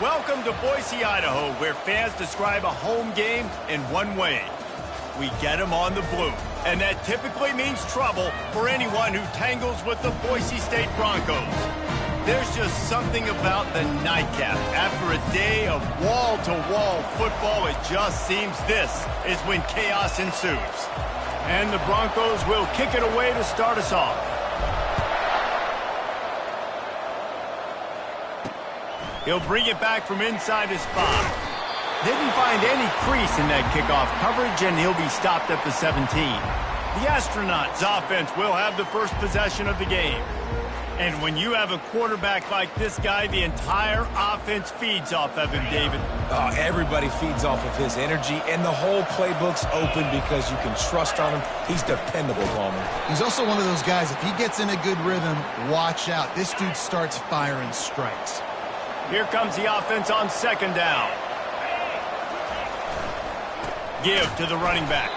Welcome to Boise, Idaho, where fans describe a home game in one way. We get them on the blue, and that typically means trouble for anyone who tangles with the Boise State Broncos. There's just something about the nightcap. After a day of wall-to-wall football, it just seems this is when chaos ensues. And the Broncos will kick it away to start us off. He'll bring it back from inside his 5. Didn't find any crease in that kickoff coverage, and he'll be stopped at the 17. The Astronauts offense will have the first possession of the game. And when you have a quarterback like this guy, the entire offense feeds off of him, David. Oh, everybody feeds off of his energy, and the whole playbook's open because you can trust on him. He's dependable, Palmer. He's also one of those guys, if he gets in a good rhythm, watch out. This dude starts firing strikes. Here comes the offense on second down. Give to the running back.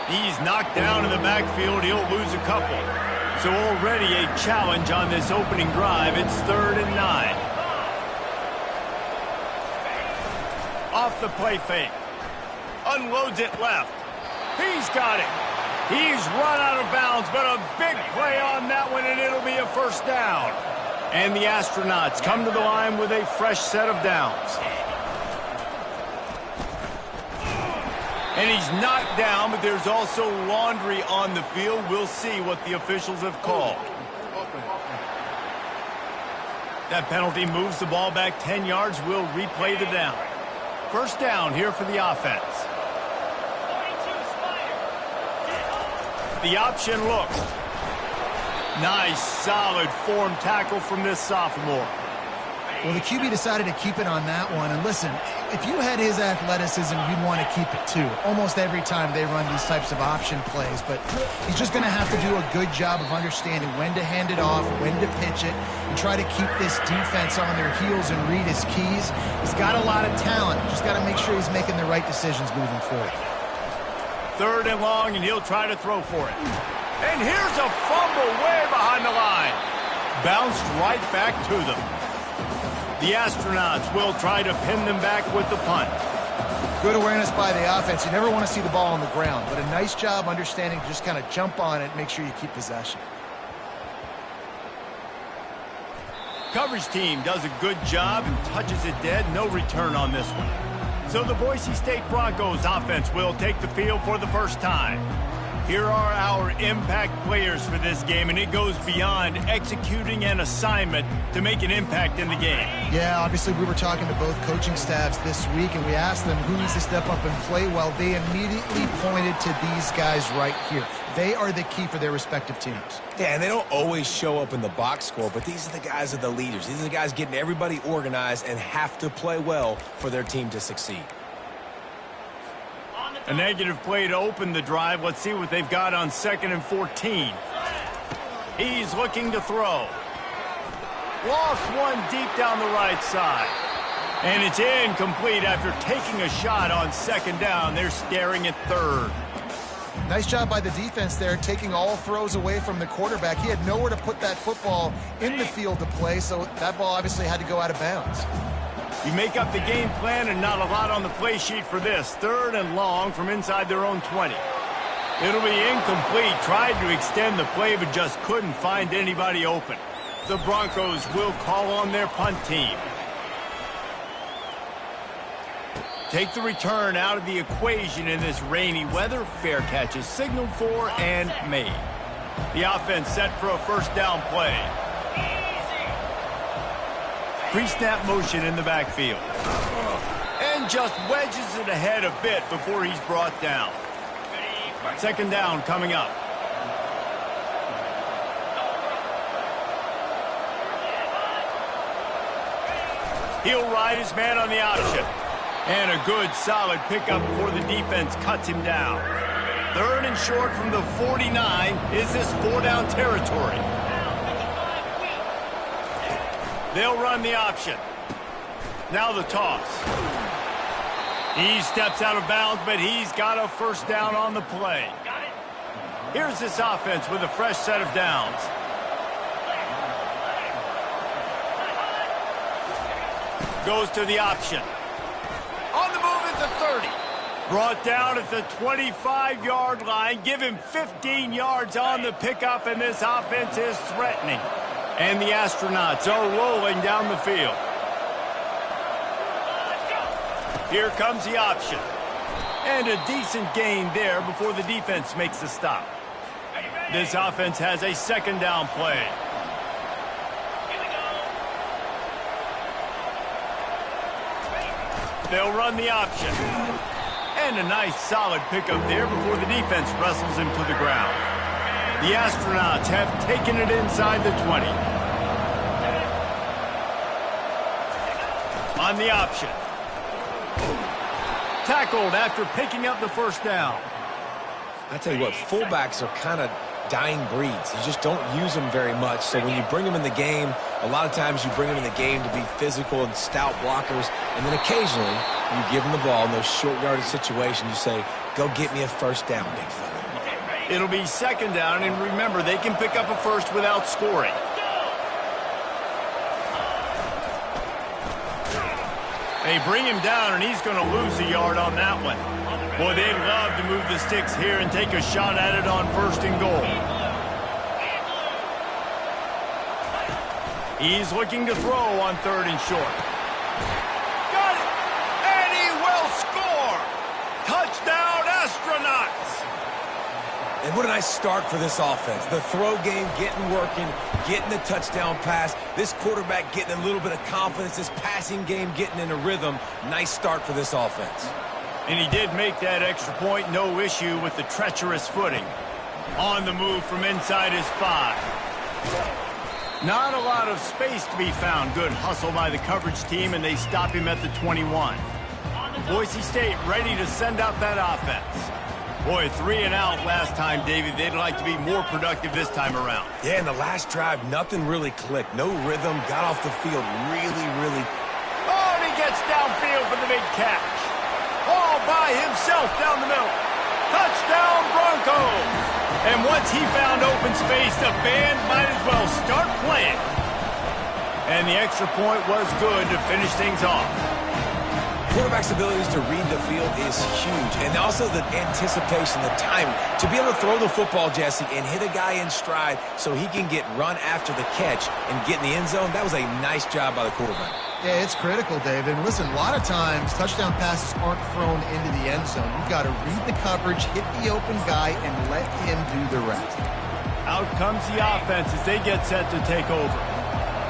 He's knocked down in the backfield. He'll lose a couple. So already a challenge on this opening drive. It's 3rd and 9. Off the play fake. Unloads it left. He's got it. He's run out of bounds, but a big play on that one, and it'll be a first down. And the Astronauts come to the line with a fresh set of downs. And he's knocked down, but there's also laundry on the field. We'll see what the officials have called. That penalty moves the ball back 10 yards. We'll replay the down. First down here for the offense. The option look. Nice, solid form tackle from this sophomore. Well, the QB decided to keep it on that one. And listen, if you had his athleticism, you'd want to keep it too. Almost every time they run these types of option plays. But he's just going to have to do a good job of understanding when to hand it off, when to pitch it, and try to keep this defense on their heels and read his keys. He's got a lot of talent. Just got to make sure he's making the right decisions moving forward. 3rd and long, and he'll try to throw for it. And here's a fumble way behind the line. Bounced right back to them. The Astronauts will try to pin them back with the punt. Good awareness by the offense. You never want to see the ball on the ground, but a nice job understanding to just kind of jump on it and make sure you keep possession. Coverage team does a good job and touches it dead. No return on this one. So the Boise State Broncos offense will take the field for the first time. Here are our impact players for this game, and it goes beyond executing an assignment to make an impact in the game. Yeah, obviously we were talking to both coaching staffs this week, and we asked them who needs to step up and play well. They immediately pointed to these guys right here. They are the key for their respective teams. Yeah, and they don't always show up in the box score, but these are the guys that are the leaders. These are the guys getting everybody organized and have to play well for their team to succeed. A negative play to open the drive. Let's see what they've got on 2nd and 14. He's looking to throw. Lost one deep down the right side. And it's incomplete after taking a shot on 2nd down. They're staring at 3rd. Nice job by the defense there, taking all throws away from the quarterback. He had nowhere to put that football in the field to play, so that ball obviously had to go out of bounds. You make up the game plan and not a lot on the play sheet for this. 3rd and long from inside their own 20. It'll be incomplete. Tried to extend the play but just couldn't find anybody open. The Broncos will call on their punt team. Take the return out of the equation in this rainy weather. Fair catch is signaled for and made. The offense set for a first down play. Pre-snap motion in the backfield. And just wedges it ahead a bit before he's brought down. 2nd down coming up. He'll ride his man on the option. And a good, solid pickup before the defense cuts him down. 3rd and short from the 49. Is this 4-down territory? They'll run the option. Now the toss. He steps out of bounds, but he's got a first down on the play. Here's this offense with a fresh set of downs. Goes to the option. On the move at the 30. Brought down at the 25-yard line. Give him 15 yards on the pickup, and this offense is threatening. And the Astronauts are rolling down the field. Here comes the option. And a decent gain there before the defense makes the stop. This offense has a second down play. They'll run the option. And a nice solid pickup there before the defense wrestles him to the ground. The Astronauts have taken it inside the 20. On the option. Tackled after picking up the first down. I tell you what, fullbacks are kind of dying breeds. You just don't use them very much. So when you bring them in the game, a lot of times you bring them in the game to be physical and stout blockers. And then occasionally you give them the ball in those short yardage situations. You say, go get me a first down, big fella. It'll be second down, and remember, they can pick up a first without scoring. They bring him down, and he's going to lose a yard on that one. Boy, they'd love to move the sticks here and take a shot at it on first and goal. He's looking to throw on third and short. Got it! And he will score! Touchdown, Astronauts! And what a nice start for this offense. The throw game getting working, getting the touchdown pass. This quarterback getting a little bit of confidence. This passing game getting in a rhythm. Nice start for this offense. And he did make that extra point. No issue with the treacherous footing. On the move from inside his 5. Not a lot of space to be found. Good hustle by the coverage team, and they stop him at the 21. Boise State ready to send out that offense. Boy, 3 and out last time, David. They'd like to be more productive this time around. Yeah, in the last drive, nothing really clicked. No rhythm, got off the field really... Oh, and he gets downfield for the big catch. All by himself down the middle. Touchdown, Broncos! And once he found open space, the band might as well start playing. And the extra point was good to finish things off. Quarterback's abilities to read the field is huge. And also the anticipation, the timing. To be able to throw the football, Jesse, and hit a guy in stride so he can get run after the catch and get in the end zone, that was a nice job by the quarterback. Yeah, it's critical, David. Listen, a lot of times touchdown passes aren't thrown into the end zone. You've got to read the coverage, hit the open guy, and let him do the rest. Out comes the offense as they get set to take over.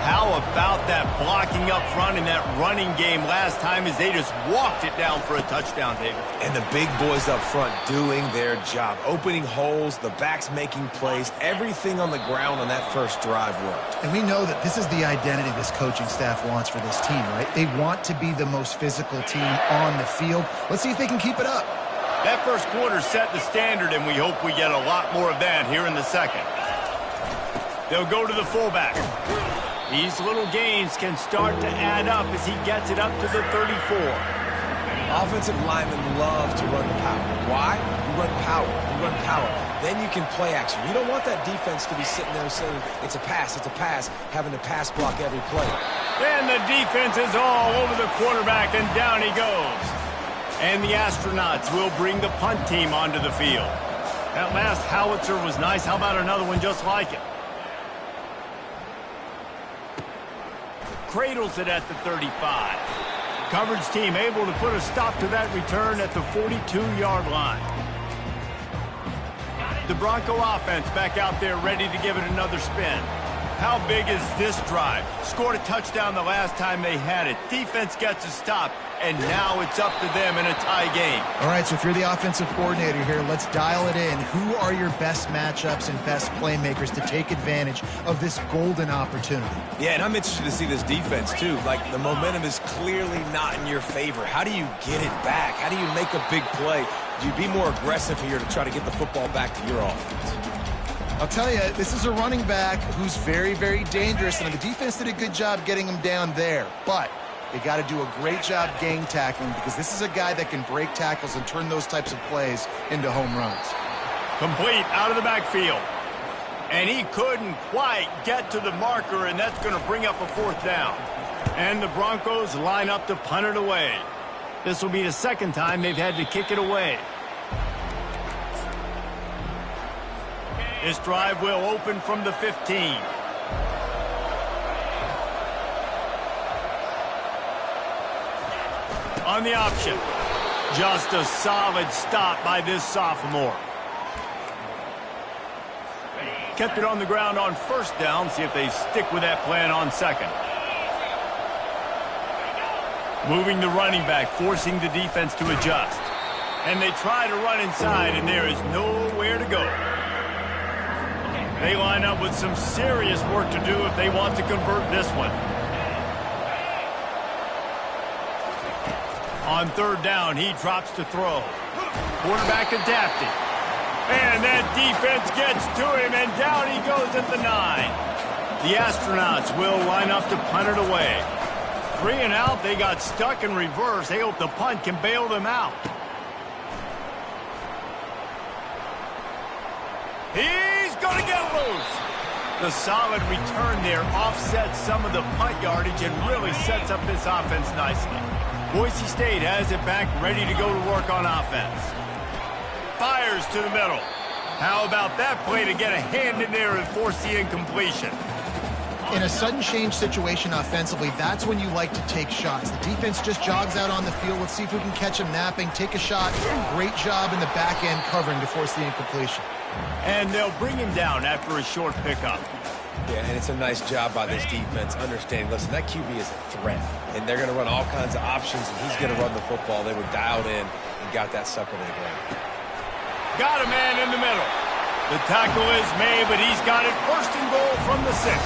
How about that blocking up front in that running game last time as they just walked it down for a touchdown, David? And the big boys up front doing their job. Opening holes, the backs making plays, everything on the ground on that first drive worked. And we know that this is the identity this coaching staff wants for this team, right? They want to be the most physical team on the field. Let's see if they can keep it up. That first quarter set the standard, and we hope we get a lot more of that here in the second. They'll go to the fullback. These little gains can start to add up as he gets it up to the 34. Offensive linemen love to run power. Why? You run power. You run power. Then you can play action. You don't want that defense to be sitting there saying, it's a pass, having to pass block every play. And the defense is all over the quarterback, and down he goes. And the Astronauts will bring the punt team onto the field. That last howitzer was nice. How about another one just like it? Cradles it at the 35. Coverage team able to put a stop to that return at the 42-yard line. The Bronco offense back out there ready to give it another spin. How big is this drive? Scored a touchdown the last time they had it. Defense gets a stop, and now it's up to them in a tie game. All right, so if you're the offensive coordinator here, let's dial it in. Who are your best matchups and best playmakers to take advantage of this golden opportunity? Yeah, and I'm interested to see this defense, too. Like, the momentum is clearly not in your favor. How do you get it back? How do you make a big play? Do you be more aggressive here to try to get the football back to your offense? I'll tell you, this is a running back who's very, very dangerous, and the defense did a good job getting him down there. But they got to do a great job gang tackling because this is a guy that can break tackles and turn those types of plays into home runs. Complete out of the backfield. And he couldn't quite get to the marker, and that's going to bring up a fourth down. And the Broncos line up to punt it away. This will be the second time they've had to kick it away. This drive will open from the 15. On the option. Just a solid stop by this sophomore. Kept it on the ground on first down. See if they stick with that plan on second. Moving the running back, forcing the defense to adjust. And they try to run inside, and there is nowhere to go. They line up with some serious work to do if they want to convert this one. On third down, he drops to throw. Quarterback adapting. And that defense gets to him, and down he goes at the 9. The Astronauts will line up to punt it away. 3 and out, they got stuck in reverse. They hope the punt can bail them out. He's going to get loose. The solid return there offsets some of the punt yardage and really sets up this offense nicely. Boise State has it back, ready to go to work on offense. Fires to the middle. How about that play to get a hand in there and force the incompletion? In a sudden change situation offensively, that's when you like to take shots. The defense just jogs out on the field. Let's see if we can catch him napping, take a shot. Great job in the back end covering to force the incompletion. And they'll bring him down after a short pickup. Yeah, and it's a nice job by this defense. Understanding, listen, that QB is a threat, and they're going to run all kinds of options, and he's going to run the football. They were dialed in and got that sucker to the ground. Got a man in the middle. The tackle is made, but he's got it first and goal from the 6.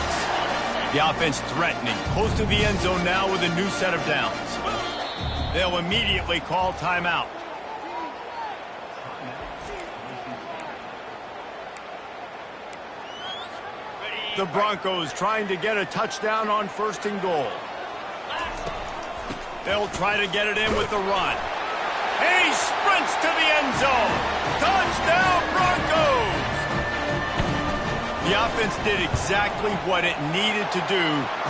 The offense threatening, close to the end zone now with a new set of downs. They'll immediately call timeout. The Broncos trying to get a touchdown on first and goal. They'll try to get it in with the run. And he sprints to the end zone. Touchdown, Broncos! The offense did exactly what it needed to do,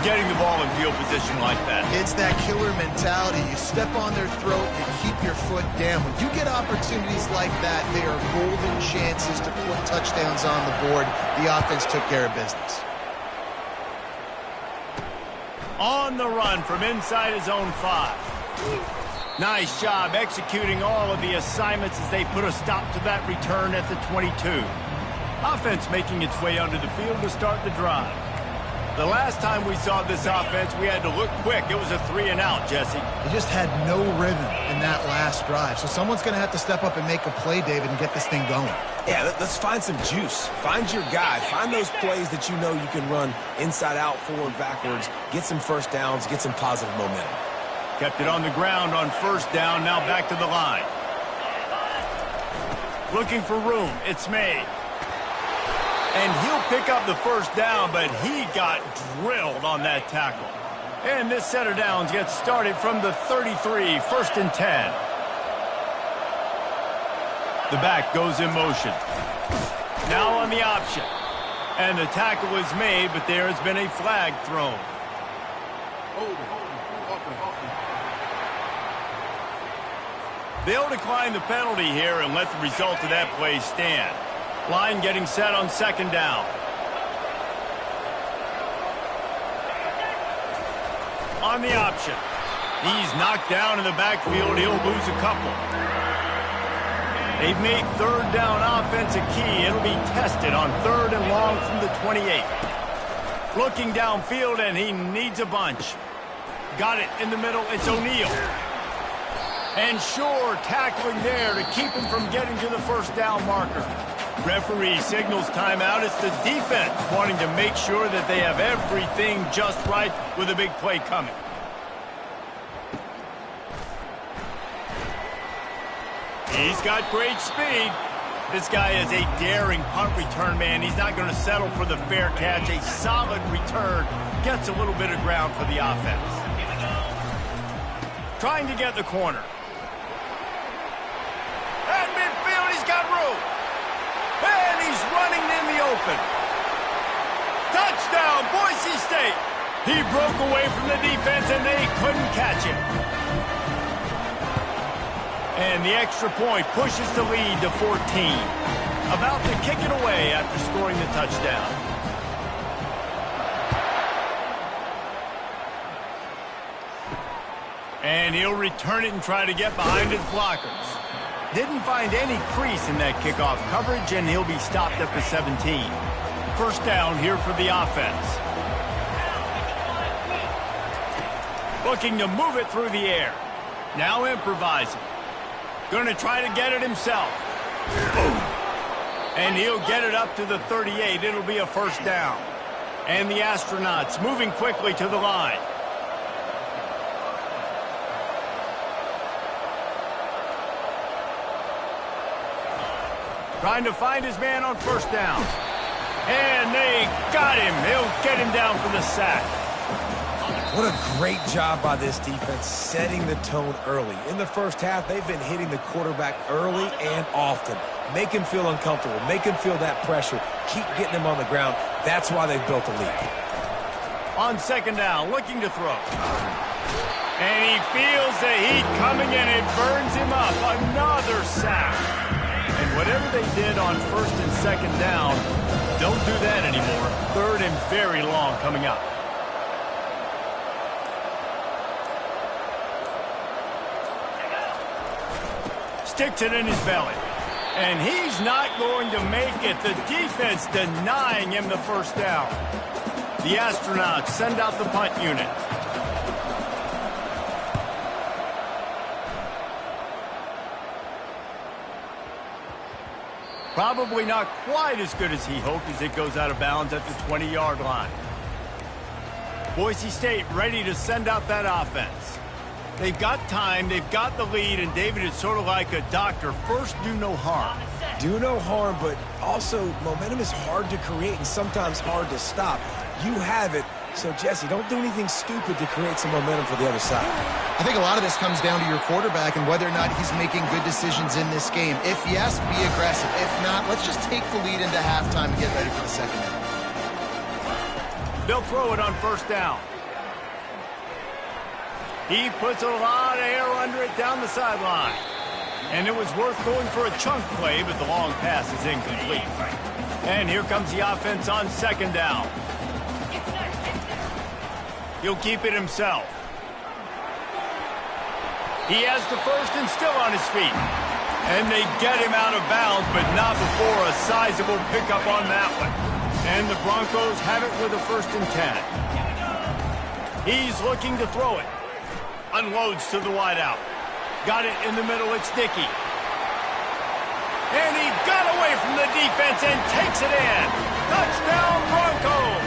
getting the ball in field position like that. It's that killer mentality. You step on their throat, you keep your foot down. When you get opportunities like that, they are golden chances to put touchdowns on the board. The offense took care of business. On the run from inside his own 5. Nice job executing all of the assignments as they put a stop to that return at the 22. Offense making its way onto the field to start the drive. The last time we saw this offense, we had to look quick. It was a 3 and out, Jesse. They just had no rhythm in that last drive. So someone's going to have to step up and make a play, David, and get this thing going. Yeah, let's find some juice. Find your guy. Find those plays that you know you can run inside out, forward, backwards. Get some first downs. Get some positive momentum. Kept it on the ground on first down. Now back to the line. Looking for room. It's made. And he'll pick up the first down, but he got drilled on that tackle. And this set of downs gets started from the 33, first and 10. The back goes in motion. Now on the option. And the tackle is made, but there has been a flag thrown. They'll decline the penalty here and let the result of that play stand. Line getting set on second down. On the option. He's knocked down in the backfield. He'll lose a couple. They've made third down offense a key. It'll be tested on third and long from the 28. Looking downfield, and he needs a bunch. Got it in the middle. It's O'Neal. And Shore tackling there to keep him from getting to the first down marker. Referee signals timeout. It's the defense wanting to make sure that they have everything just right with a big play coming. He's got great speed. This guy is a daring punt return man. He's not going to settle for the fair catch. A solid return gets a little bit of ground for the offense. Trying to get the corner. At midfield, he's got room. And he's running in the open. Touchdown, Boise State. He broke away from the defense, and they couldn't catch him. And the extra point pushes the lead to 14. About to kick it away after scoring the touchdown. And he'll return it and try to get behind his blockers. Didn't find any crease in that kickoff coverage, and he'll be stopped at the 17. First down here for the offense. Looking to move it through the air. Now improvising. Going to try to get it himself. Boom. And he'll get it up to the 38. It'll be a first down. And the Astronauts moving quickly to the line. Trying to find his man on first down. And they got him. He'll get him down for the sack. What a great job by this defense setting the tone early. In the first half, they've been hitting the quarterback early and often. Make him feel uncomfortable. Make him feel that pressure. Keep getting him on the ground. That's why they've built a lead. On second down, looking to throw. And he feels the heat coming, and it burns him up. Another sack. And whatever they did on first and second down, don't do that anymore. Third and very long coming up. Sticks it in his belly. And he's not going to make it. The defense denying him the first down. The Astronauts send out the punt unit. Probably not quite as good as he hoped as it goes out of bounds at the 20-yard line. Boise State ready to send out that offense. They've got time, they've got the lead, and David is sort of like a doctor. First, do no harm. Do no harm, but also momentum is hard to create and sometimes hard to stop. You have it, so Jesse, don't do anything stupid to create some momentum for the other side. I think a lot of this comes down to your quarterback and whether or not he's making good decisions in this game. If yes, be aggressive. If not, let's just take the lead into halftime and get ready for the second half. They'll throw it on first down. He puts a lot of air under it down the sideline. And it was worth going for a chunk play, but the long pass is incomplete. And here comes the offense on second down. He'll keep it himself. He has the first and still on his feet. And they get him out of bounds, but not before a sizable pickup on that one. And the Broncos have it with a first and 10. He's looking to throw it. Unloads to the wideout. Got it in the middle, it's Dickey. And he got away from the defense and takes it in. Touchdown, Broncos!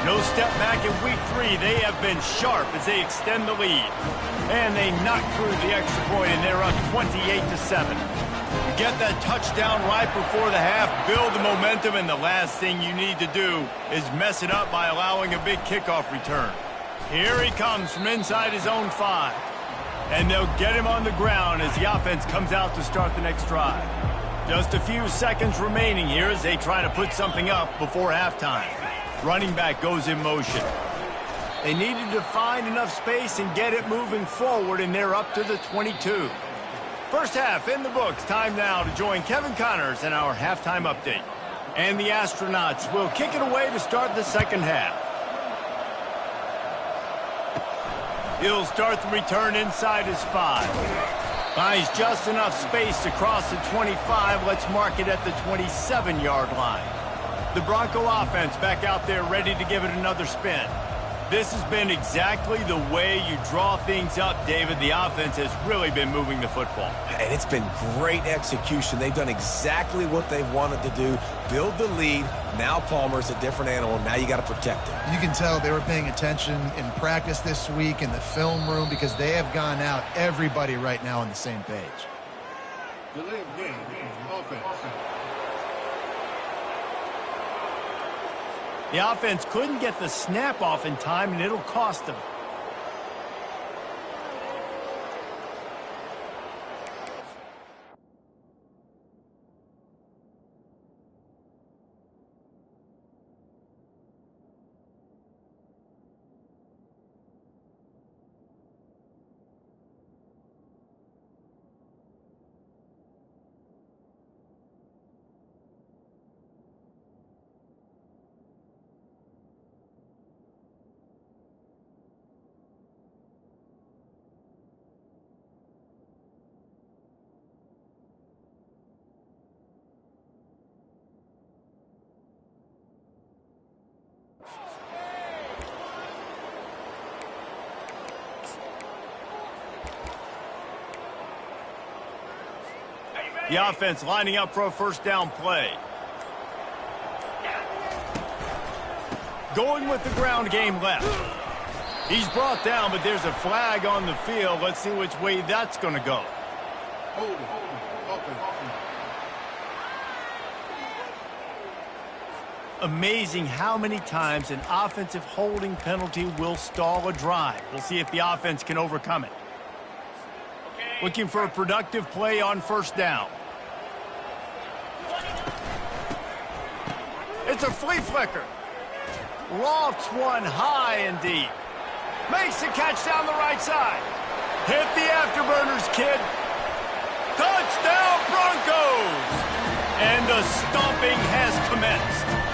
No step back in week 3. They have been sharp as they extend the lead. And they knock through the extra point, and they're up 28-7. Get that touchdown right before the half, build the momentum, and the last thing you need to do is mess it up by allowing a big kickoff return. Here he comes from inside his own 5. And they'll get him on the ground as the offense comes out to start the next drive. Just a few seconds remaining here as they try to put something up before halftime. Running back goes in motion. They needed to find enough space and get it moving forward, and they're up to the 22. First half in the books. Time now to join Kevin Connors in our halftime update. And the Astronauts will kick it away to start the second half. He'll start the return inside his 5. Finds just enough space to cross the 25. Let's mark it at the 27-yard line. The Bronco offense back out there ready to give it another spin. This has been exactly the way you draw things up, David. The offense has really been moving the football. And it's been great execution. They've done exactly what they've wanted to do. Build the lead. Now Palmer's a different animal. Now you got to protect him. You can tell they were paying attention in practice this week in the film room because they have gone out, everybody right now on the same page. Delay of game, offense. The offense couldn't get the snap off in time, and it'll cost them. The offense lining up for a first down play. Going with the ground game left. He's brought down, but there's a flag on the field. Let's see which way that's going to go. Amazing how many times an offensive holding penalty will stall a drive. We'll see if the offense can overcome it. Looking for a productive play on first down. It's a flea flicker. Lofts one high and deep. Makes the catch down the right side. Hit the afterburners, kid. Touchdown, Broncos! And the stomping has commenced.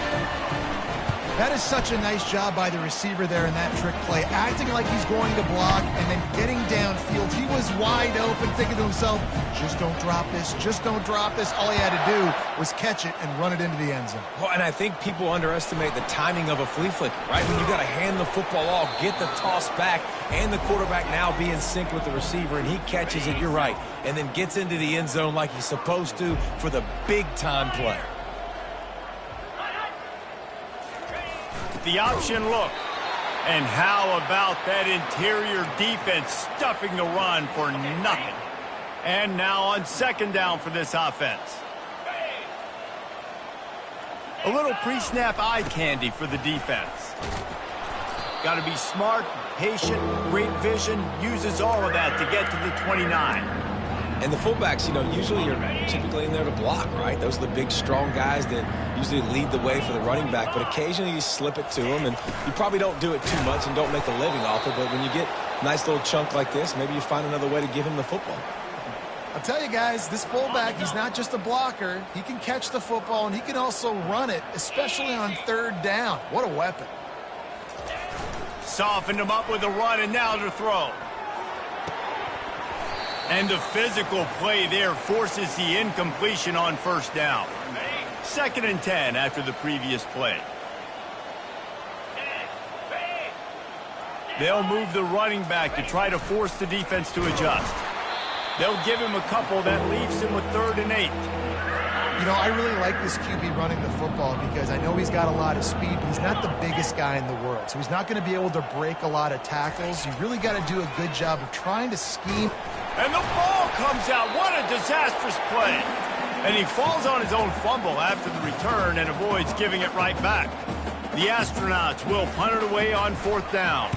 That is such a nice job by the receiver there in that trick play, acting like he's going to block and then getting downfield. He was wide open, thinking to himself, just don't drop this, just don't drop this. All he had to do was catch it and run it into the end zone. Well, and I think people underestimate the timing of a flea flicker, right? When you got to hand the football off, get the toss back, and the quarterback now be in sync with the receiver, and he catches it, you're right, and then gets into the end zone like he's supposed to for the big-time play. The option look. And how about that interior defense stuffing the run for nothing? And now on second down for this offense. A little pre-snap eye candy for the defense. Got to be smart, patient, great vision, uses all of that to get to the 29. And the fullbacks, usually you're typically in there to block, right? Those are the big, strong guys that usually lead the way for the running back. But occasionally you slip it to them, and you probably don't do it too much and don't make a living off it. But when you get a nice little chunk like this, maybe you find another way to give him the football. I'll tell you guys, this fullback, he's not just a blocker. He can catch the football, and he can also run it, especially on third down. What a weapon. Softened him up with a run, and now to throw. And the physical play there forces the incompletion on first down. 2nd and 10 after the previous play. They'll move the running back to try to force the defense to adjust. They'll give him a couple that leaves him with 3rd and 8. I really like this QB running the football because I know he's got a lot of speed, but he's not the biggest guy in the world. So he's not going to be able to break a lot of tackles. You really got to do a good job of trying to scheme. And the ball comes out. What a disastrous play. And he falls on his own fumble after the return and avoids giving it right back. The Astronauts will punt it away on 4th down.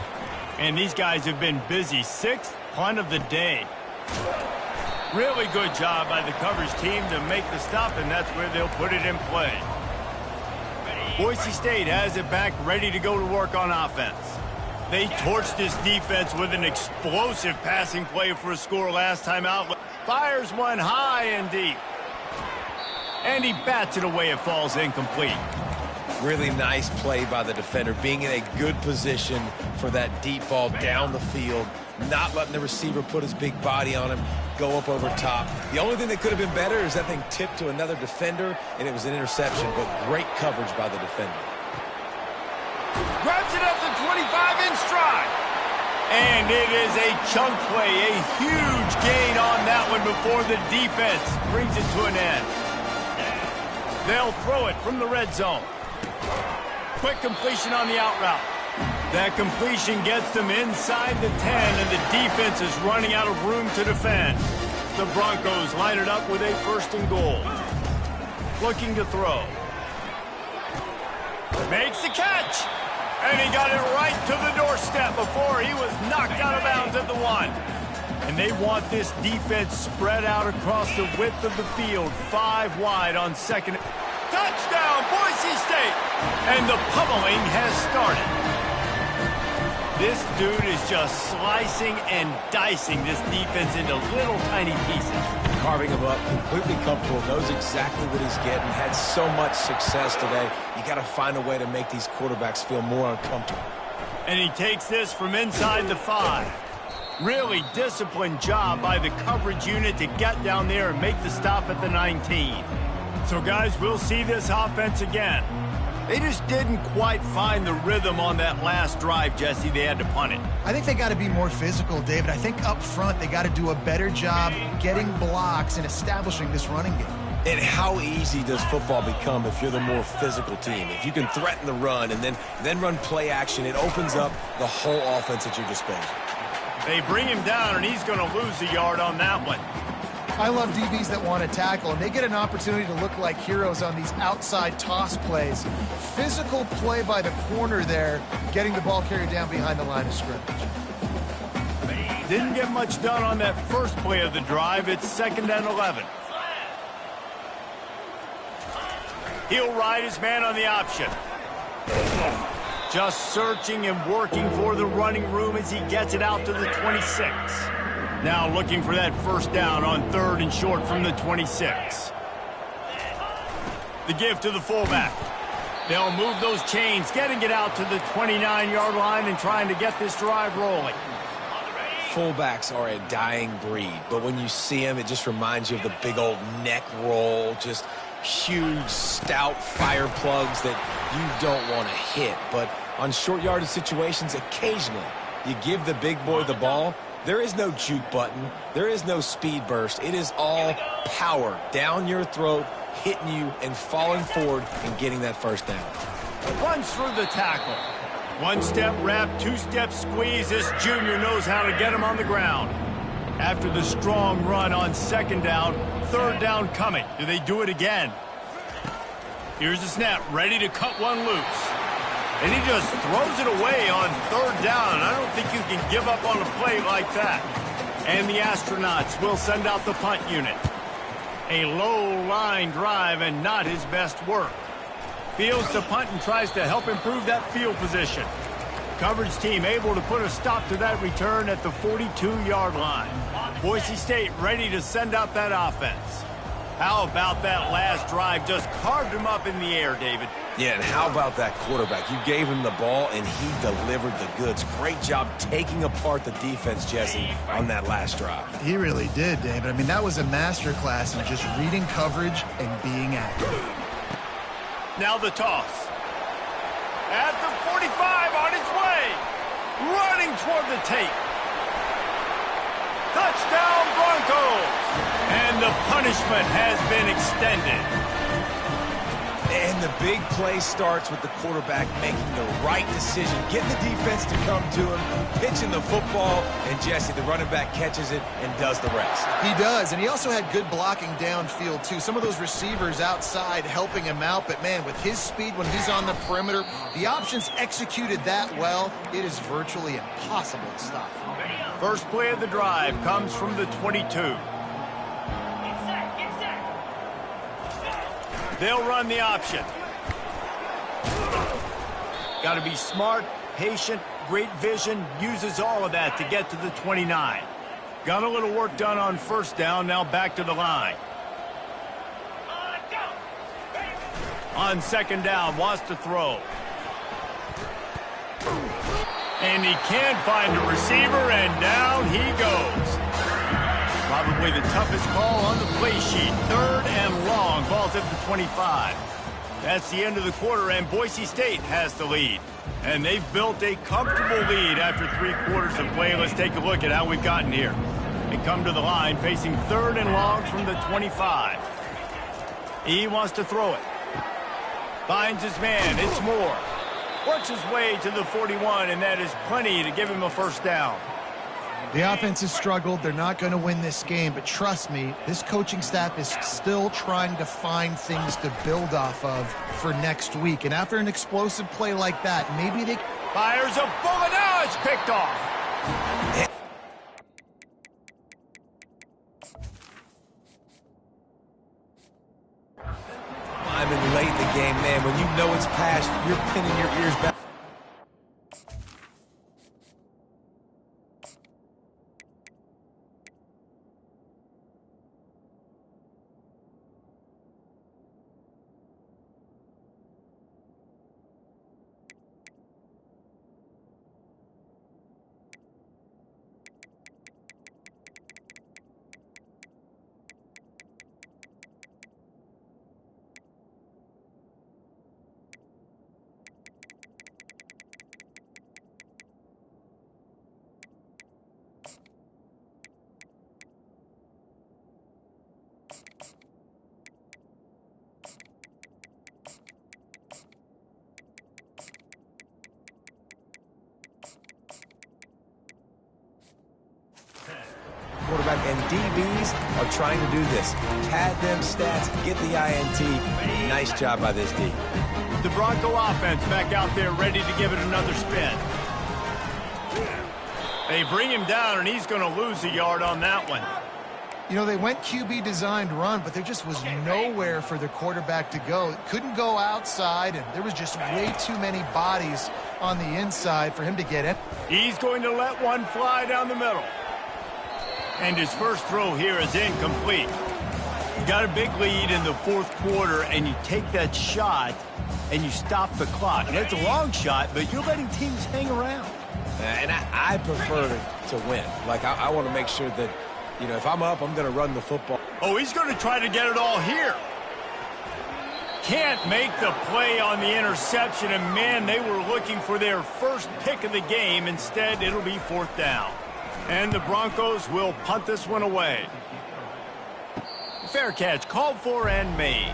And these guys have been busy. 6th punt of the day. Really good job by the coverage team to make the stop, and that's where they'll put it in play. Boise State has it back, ready to go to work on offense. They torched this defense with an explosive passing play for a score last time out. Fires one high and deep. And he bats it away. It falls incomplete. Really nice play by the defender, being in a good position for that deep ball down the field, not letting the receiver put his big body on him, go up over top. The only thing that could have been better is that thing tipped to another defender, and it was an interception, but great coverage by the defender. Grabs it up to 25 in stride. And it is a chunk play, a huge gain on that one before the defense brings it to an end. They'll throw it from the red zone. Quick completion on the out route. That completion gets them inside the 10, and the defense is running out of room to defend. The Broncos line it up with a 1st and goal. Looking to throw. Makes the catch. And he got it right to the doorstep before he was knocked out of bounds at the 1. And they want this defense spread out across the width of the field, 5 wide on 2nd. Touchdown, Boise State! And the pummeling has started. This dude is just slicing and dicing this defense into little tiny pieces. Carving him up, completely comfortable, knows exactly what he's getting, had so much success today. You got to find a way to make these quarterbacks feel more uncomfortable. And he takes this from inside the 5. Really disciplined job by the coverage unit to get down there and make the stop at the 19. So, guys, we'll see this offense again. They just didn't quite find the rhythm on that last drive, Jesse. They had to punt it. I think they got to be more physical, David. I think up front they got to do a better job getting blocks and establishing this running game. And how easy does football become if you're the more physical team? If you can threaten the run and then run play action, it opens up the whole offense at your disposal. They bring him down, and he's going to lose a yard on that one. I love DBs that want to tackle, and they get an opportunity to look like heroes on these outside toss plays. Physical play by the corner there, getting the ball carried down behind the line of scrimmage. Didn't get much done on that first play of the drive. It's 2nd and 11. He'll ride his man on the option. Just searching and working for the running room as he gets it out to the 26. Now looking for that first down on 3rd and short from the 26. The give to the fullback. They'll move those chains, getting it out to the 29-yard line and trying to get this drive rolling. Fullbacks are a dying breed, but when you see them, it just reminds you of the big old neck roll, just huge, stout fire plugs that you don't want to hit. But on short yardage situations, occasionally you give the big boy the ball. There is no juke button. There is no speed burst. It is all power down your throat, hitting you and falling forward and getting that first down. Runs through the tackle. One-step wrap, two-step squeeze. This junior knows how to get him on the ground. After the strong run on 2nd down, 3rd down coming. Do they do it again? Here's the snap, ready to cut one loose. And he just throws it away on 3rd down. I don't think you can give up on a play like that. And the Astronauts will send out the punt unit. A low-line drive and not his best work. Fields the punt and tries to help improve that field position. Coverage team able to put a stop to that return at the 42-yard line. Boise State ready to send out that offense. How about that last drive? Just carved him up in the air, David. Yeah, and how about that quarterback? You gave him the ball, and he delivered the goods. Great job taking apart the defense, Jesse, on that last drive. He really did, David. I mean, that was a masterclass in just reading coverage and being accurate. Now the toss. At the 45 on his way. Running toward the tape. Touchdown, Broncos! And the punishment has been extended. And the big play starts with the quarterback making the right decision, getting the defense to come to him, pitching the football, and Jesse, the running back, catches it and does the rest. He does, and he also had good blocking downfield, too. Some of those receivers outside helping him out, but, man, with his speed when he's on the perimeter, the options executed that well, it is virtually impossible to stop. First play of the drive comes from the 22. They'll run the option. Got to be smart, patient, great vision, uses all of that to get to the 29. Got a little work done on 1st down, now back to the line. On 2nd down, wants to throw. And he can't find a receiver, and down he goes. Probably the toughest call on the play sheet. 3rd and long, balls at the 25. That's the end of the quarter, and Boise State has the lead. And they've built a comfortable lead after 3 quarters of play. Let's take a look at how we've gotten here. They come to the line facing 3rd and long from the 25. He wants to throw it. Finds his man. It's Moore. Works his way to the 41, and that is plenty to give him a first down. The offense has struggled. They're not going to win this game, but trust me, this coaching staff is still trying to find things to build off of for next week. And after an explosive play like that, maybe they... Fires a bullet. Now it's picked off. I'm in late in the game, man. When you know it's past, you're pinning your ears back. Quarterback and DBs are trying to do this. Pad them stats, get the INT. Nice job by this D. The Bronco offense back out there ready to give it another spin. They bring him down, and he's going to lose a yard on that one. You know, they went QB designed run, but there just was nowhere for the quarterback to go. It couldn't go outside, and there was just way too many bodies on the inside for him to get in. He's going to let one fly down the middle. And his first throw here is incomplete. You got a big lead in the fourth quarter, and you take that shot, and you stop the clock. And it's a long shot, but you're letting teams hang around. And I prefer to win. Like, I want to make sure that, you know, if I'm up, I'm going to run the football. Oh, he's going to try to get it all here. Can't make the play on the interception, and man, they were looking for their first pick of the game. Instead, it'll be fourth down. And the Broncos will punt this one away. Fair catch called for and made.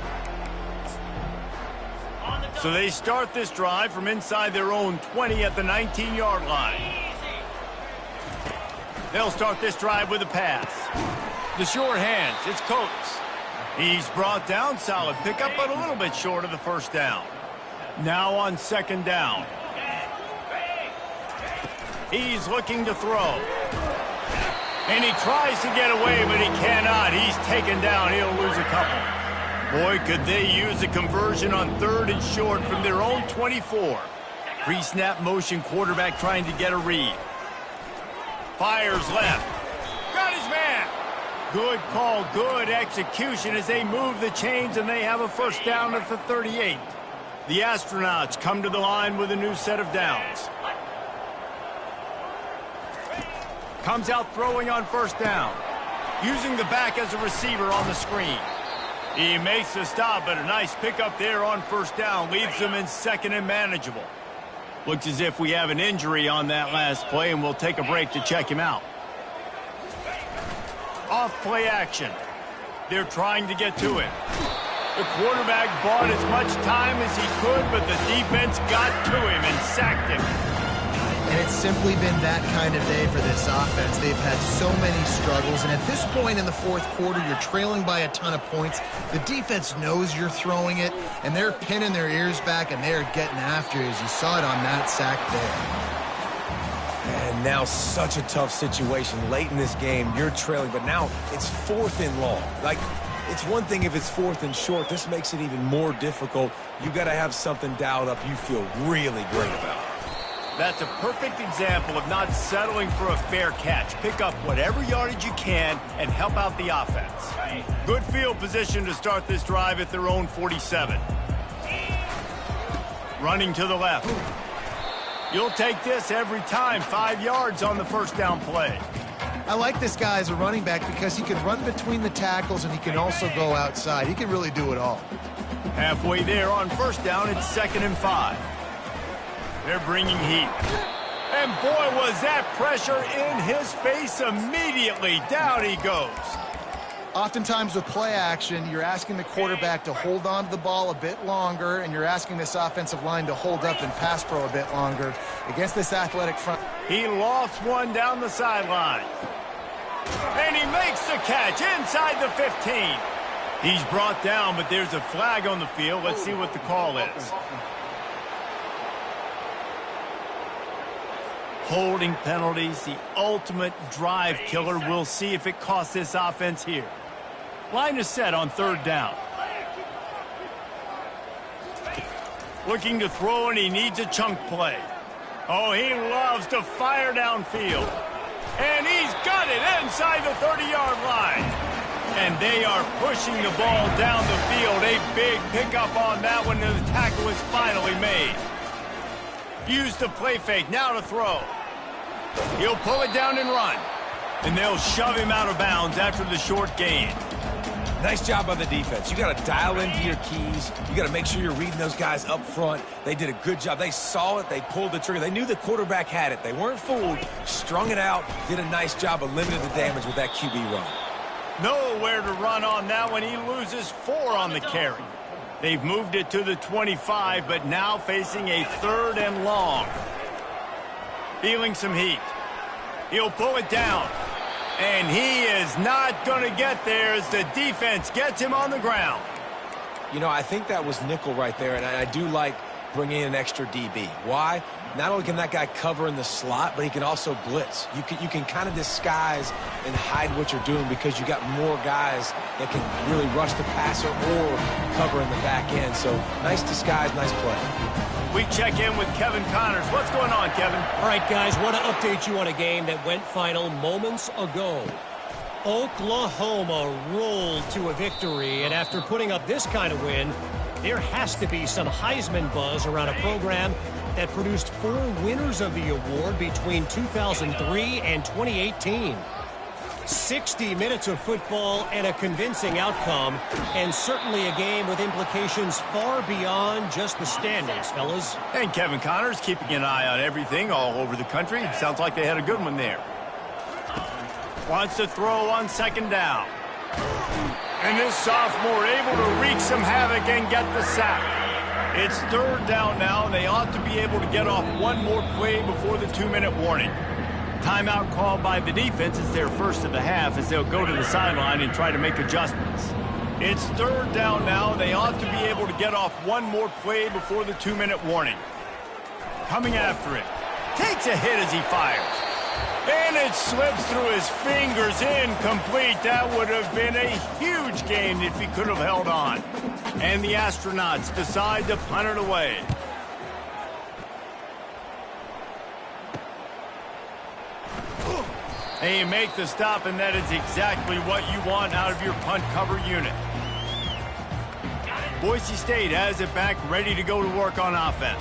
So they start this drive from inside their own 20 at the 19-yard line. They'll start this drive with a pass. The short hands, it's Coates. He's brought down, solid pickup, but a little bit short of the first down. Now on second down. He's looking to throw. And he tries to get away, but he cannot. He's taken down. He'll lose a couple. Boy, could they use a conversion on third and short from their own 24. Pre-snap motion quarterback trying to get a read. Fires left. Got his man. Good call, good execution as they move the chains, and they have a first down at the 38. The Astronauts come to the line with a new set of downs. Comes out throwing on first down. Using the back as a receiver on the screen. He makes the stop, but a nice pickup there on first down. Leaves them in second and manageable. Looks as if we have an injury on that last play, and we'll take a break to check him out. Off play action. They're trying to get to it. The quarterback bought as much time as he could, but the defense got to him and sacked him. And it's simply been that kind of day for this offense. They've had so many struggles, and at this point in the fourth quarter, you're trailing by a ton of points. The defense knows you're throwing it, and they're pinning their ears back, and they're getting after it, as you saw it on that sack there. And now such a tough situation. Late in this game, you're trailing, but now it's fourth and long. Like, it's one thing if it's fourth and short. This makes it even more difficult. You got to have something dialed up you feel really great about. That's a perfect example of not settling for a fair catch. Pick up whatever yardage you can and help out the offense. Good field position to start this drive at their own 47. Running to the left. You'll take this every time. 5 yards on the first down play. I like this guy as a running back because he can run between the tackles and he can also go outside. He can really do it all. Halfway there on first down, it's 2nd and 5. They're bringing heat. And boy, was that pressure in his face immediately. Down he goes. Oftentimes with play action, you're asking the quarterback to hold on to the ball a bit longer, and you're asking this offensive line to hold up and pass pro a bit longer. Against this athletic front. He lofts one down the sideline. And he makes the catch inside the 15. He's brought down, but there's a flag on the field. Let's see what the call is. Holding penalties, the ultimate drive killer. We'll see if it costs this offense here. Line is set on third down. Looking to throw, and he needs a chunk play. Oh, he loves to fire downfield. And he's got it inside the 30-yard line. And they are pushing the ball down the field. A big pickup on that one, and the tackle is finally made. Use the play fake, now to throw. He'll pull it down and run. And they'll shove him out of bounds after the short gain. Nice job by the defense. You got to dial into your keys. You got to make sure you're reading those guys up front. They did a good job. They saw it. They pulled the trigger. They knew the quarterback had it. They weren't fooled. Strung it out. Did a nice job of limiting the damage with that QB run. Nowhere to run on that one. He loses 4 on the carry. They've moved it to the 25, but now facing a 3rd and long. Feeling some heat. He'll pull it down. And he is not going to get there as the defense gets him on the ground. You know, I think that was nickel right there, and I do like bringing in an extra DB. Why? Not only can that guy cover in the slot, but he can also blitz. You can kind of disguise and hide what you're doing because you got more guys that can really rush the passer or cover in the back end. So nice disguise, nice play. We check in with Kevin Connors. What's going on, Kevin? All right, guys, want to update you on a game that went final moments ago. Oklahoma rolled to a victory, and after putting up this kind of win, there has to be some Heisman buzz around a program that produced 4 winners of the award between 2003 and 2018. 60 minutes of football and a convincing outcome, and certainly a game with implications far beyond just the standings, fellas. And Kevin Connors keeping an eye on everything all over the country. Sounds like they had a good one there. Wants to throw on 2nd down. And this sophomore able to wreak some havoc and get the sack. It's 3rd down now, and they ought to be able to get off one more play before the 2-minute warning. Timeout called by the defense is their first of the half as they'll go to the sideline and try to make adjustments. It's 3rd down now. They ought to be able to get off one more play before the 2-minute warning. Coming after it. Takes a hit as he fires. And it slips through his fingers, incomplete. That would have been a huge gain if he could have held on. And the astronauts decide to punt it away. They make the stop, and that is exactly what you want out of your punt cover unit. Boise State has it back, ready to go to work on offense.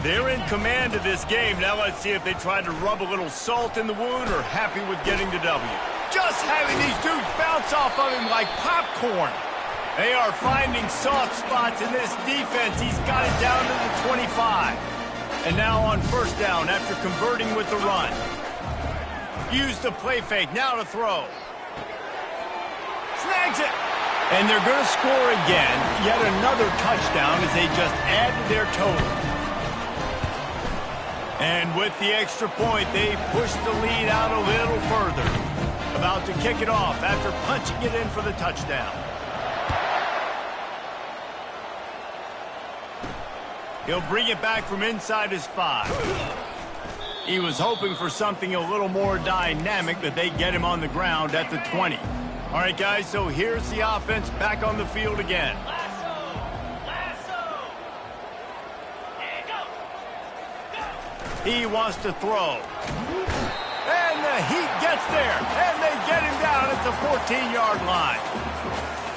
They're in command of this game. Now let's see if they try to rub a little salt in the wound or happy with getting the W. Just having these dudes bounce off of him like popcorn. They are finding soft spots in this defense. He's got it down to the 25. And now on 1st down after converting with the run. Use the play fake, now to throw. Snags it. And they're going to score again. Yet another touchdown as they just add to their total. And with the extra point, they push the lead out a little further. About to kick it off after punching it in for the touchdown. He'll bring it back from inside his 5. He was hoping for something a little more dynamic, but they get him on the ground at the 20. All right, guys, so here's the offense back on the field again. He wants to throw. And the heat gets there, and they get him down at the 14-yard line.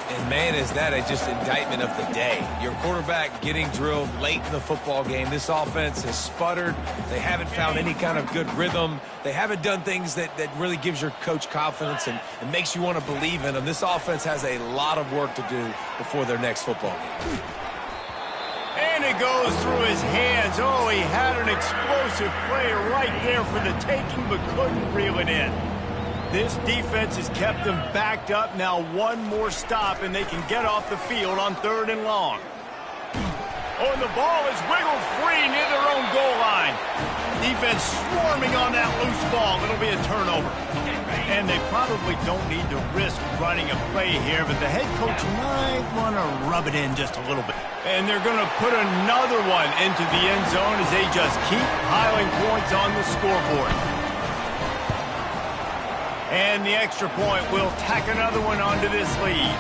And, man, is that just indictment of the day. Your quarterback getting drilled late in the football game. This offense has sputtered. They haven't found any kind of good rhythm. They haven't done things that really gives your coach confidence and makes you want to believe in them. This offense has a lot of work to do before their next football game. And it goes through his hands. Oh, he had an explosive play right there for the taking, but couldn't reel it in. This defense has kept them backed up. Now one more stop, and they can get off the field on 3rd and long. Oh, and the ball is wiggled free near their own goal line. Defense swarming on that loose ball. It'll be a turnover. And they probably don't need to risk running a play here, but the head coach might want to rub it in just a little bit. And they're going to put another one into the end zone as they just keep piling points on the scoreboard. And the extra point will tack another one onto this lead.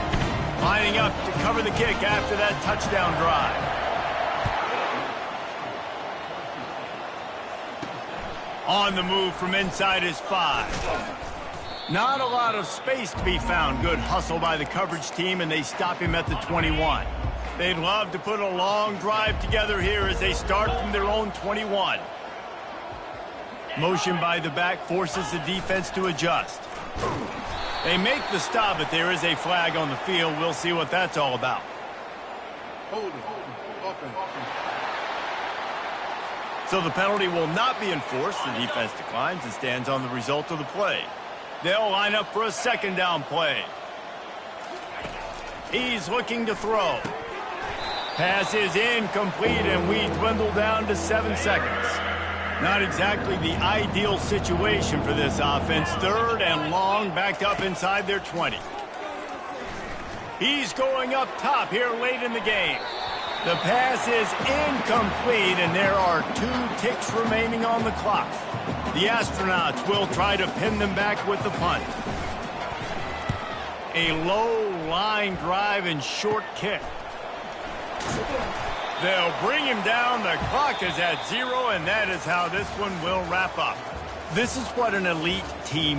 Lining up to cover the kick after that touchdown drive. On the move from inside his 5. Not a lot of space to be found. Good hustle by the coverage team, and they stop him at the 21. They'd love to put a long drive together here as they start from their own 21. Motion by the back forces the defense to adjust. They make the stop, but there is a flag on the field. We'll see what that's all about. Hold it. Offense. So the penalty will not be enforced. The defense declines and stands on the result of the play. They'll line up for a second down play. He's looking to throw. Pass is incomplete, and we dwindle down to 7 seconds. Not exactly the ideal situation for this offense. 3rd and long, backed up inside their 20. He's going up top here late in the game. The pass is incomplete, and there are 2 ticks remaining on the clock. The Astronauts will try to pin them back with the punt. A low line drive and short kick. They'll bring him down. The clock is at 0, and that is how this one will wrap up. This is what an elite team